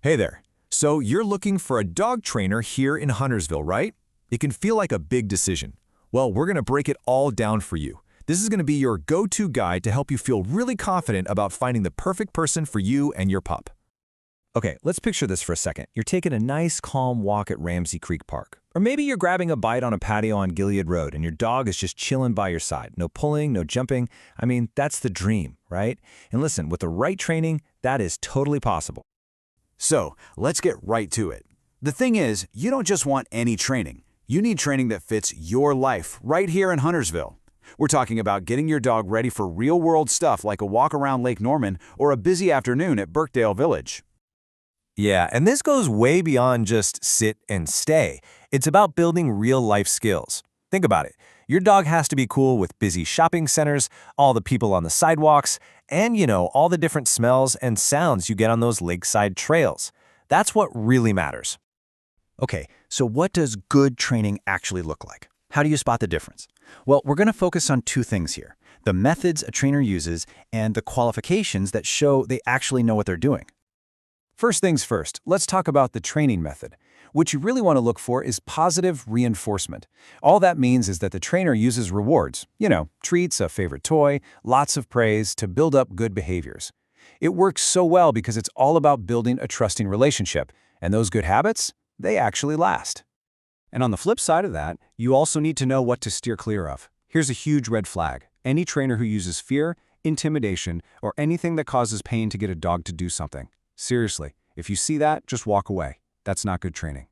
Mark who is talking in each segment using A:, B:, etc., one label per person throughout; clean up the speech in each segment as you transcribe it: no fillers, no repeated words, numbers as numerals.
A: Hey there. So you're looking for a dog trainer here in Huntersville, right? It can feel like a big decision. Well, we're going to break it all down for you. This is going to be your go-to guide to help you feel really confident about finding the perfect person for you and your pup. Okay, let's picture this for a second. You're taking a nice, calm walk at Ramsey Creek Park. Or maybe you're grabbing a bite on a patio on Gilead Road and your dog is just chilling by your side. No pulling, no jumping. I mean, that's the dream, right? And listen, with the right training, that is totally possible.
B: So, let's get right to it. The thing is, you don't just want any training. You need training that fits your life right here in Huntersville. We're talking about getting your dog ready for real-world stuff like a walk around Lake Norman or a busy afternoon at Birkdale Village.
A: Yeah, and this goes way beyond just sit and stay. It's about building real-life skills. Think about it. Your dog has to be cool with busy shopping centers, all the people on the sidewalks, and, all the different smells and sounds you get on those lakeside trails. That's what really matters.
C: Okay, so what does good training actually look like? How do you spot the difference? Well, we're going to focus on two things here: the methods a trainer uses and the qualifications that show they actually know what they're doing.
D: First things first, let's talk about the training method. What you really want to look for is positive reinforcement. All that means is that the trainer uses rewards, treats, a favorite toy, lots of praise to build up good behaviors. It works so well because it's all about building a trusting relationship, and those good habits, they actually last. And on the flip side of that, you also need to know what to steer clear of. Here's a huge red flag: any trainer who uses fear, intimidation, or anything that causes pain to get a dog to do something. Seriously, if you see that, just walk away. That's not good training.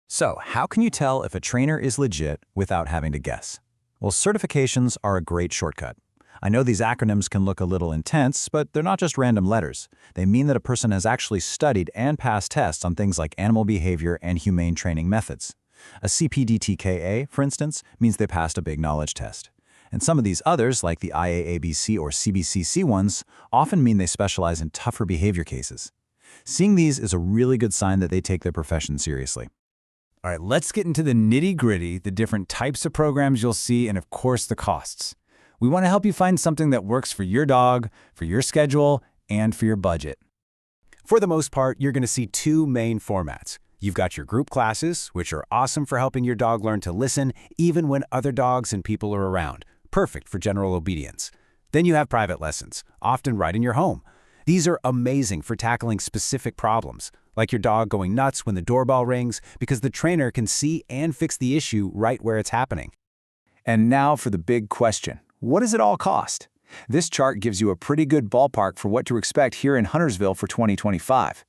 C: So, how can you tell if a trainer is legit without having to guess? Well, certifications are a great shortcut. I know these acronyms can look a little intense, but they're not just random letters. They mean that a person has actually studied and passed tests on things like animal behavior and humane training methods. A CPDTKA, for instance, means they passed a big knowledge test. And some of these others, like the IAABC or CBCC ones, often mean they specialize in tougher behavior cases. Seeing these is a really good sign that they take their profession seriously.
D: All right, let's get into the nitty-gritty, the different types of programs you'll see, and of course the costs. We want to help you find something that works for your dog, for your schedule, and for your budget. For the most part, you're going to see two main formats. You've got your group classes, which are awesome for helping your dog learn to listen even when other dogs and people are around. Perfect for general obedience. Then you have private lessons, often right in your home. These are amazing for tackling specific problems, like your dog going nuts when the doorbell rings, because the trainer can see and fix the issue right where it's happening. And now for the big question: what does it all cost? This chart gives you a pretty good ballpark for what to expect here in Huntersville for 2025.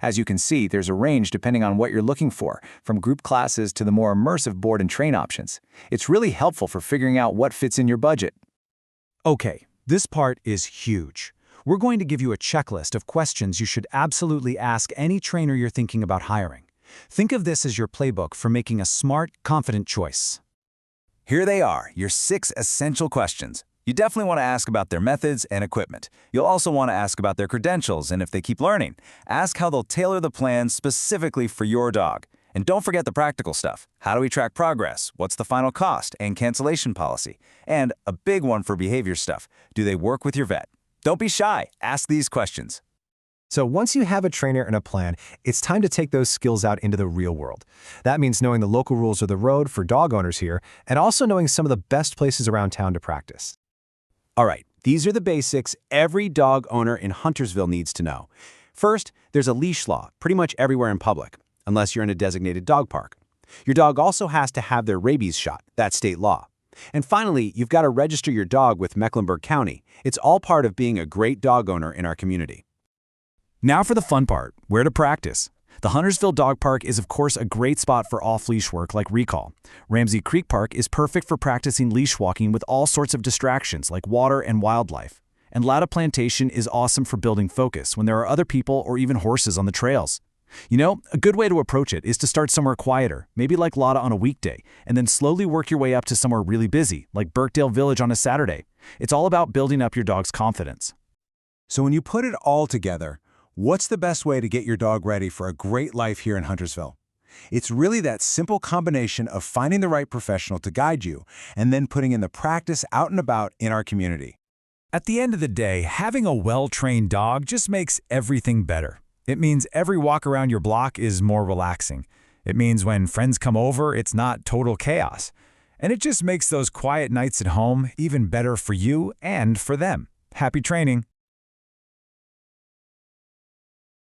D: As you can see, there's a range depending on what you're looking for, from group classes to the more immersive board and train options. It's really helpful for figuring out what fits in your budget. Okay, this part is huge. We're going to give you a checklist of questions you should absolutely ask any trainer you're thinking about hiring. Think of this as your playbook for making a smart, confident choice.
B: Here they are, your 6 essential questions. You definitely want to ask about their methods and equipment. You'll also want to ask about their credentials and if they keep learning. Ask how they'll tailor the plan specifically for your dog. And don't forget the practical stuff. How do we track progress? What's the final cost and cancellation policy? And a big one for behavior stuff: do they work with your vet? Don't be shy. Ask these questions.
A: So once you have a trainer and a plan, it's time to take those skills out into the real world. That means knowing the local rules of the road for dog owners here, and also knowing some of the best places around town to practice.
D: All right, these are the basics every dog owner in Huntersville needs to know. First, there's a leash law pretty much everywhere in public, unless you're in a designated dog park. Your dog also has to have their rabies shot. That's state law. And finally, you've got to register your dog with Mecklenburg County. It's all part of being a great dog owner in our community. Now for the fun part: where to practice. The Huntersville Dog Park is of course a great spot for off-leash work like recall. Ramsey Creek Park is perfect for practicing leash walking with all sorts of distractions like water and wildlife. And Latta Plantation is awesome for building focus when there are other people or even horses on the trails. A good way to approach it is to start somewhere quieter, maybe like Latta on a weekday, and then slowly work your way up to somewhere really busy, like Birkdale Village on a Saturday. It's all about building up your dog's confidence.
E: So when you put it all together, what's the best way to get your dog ready for a great life here in Huntersville? It's really that simple combination of finding the right professional to guide you and then putting in the practice out and about in our community.
D: At the end of the day, having a well-trained dog just makes everything better. It means every walk around your block is more relaxing. It means when friends come over, it's not total chaos. And it just makes those quiet nights at home even better for you and for them. Happy training!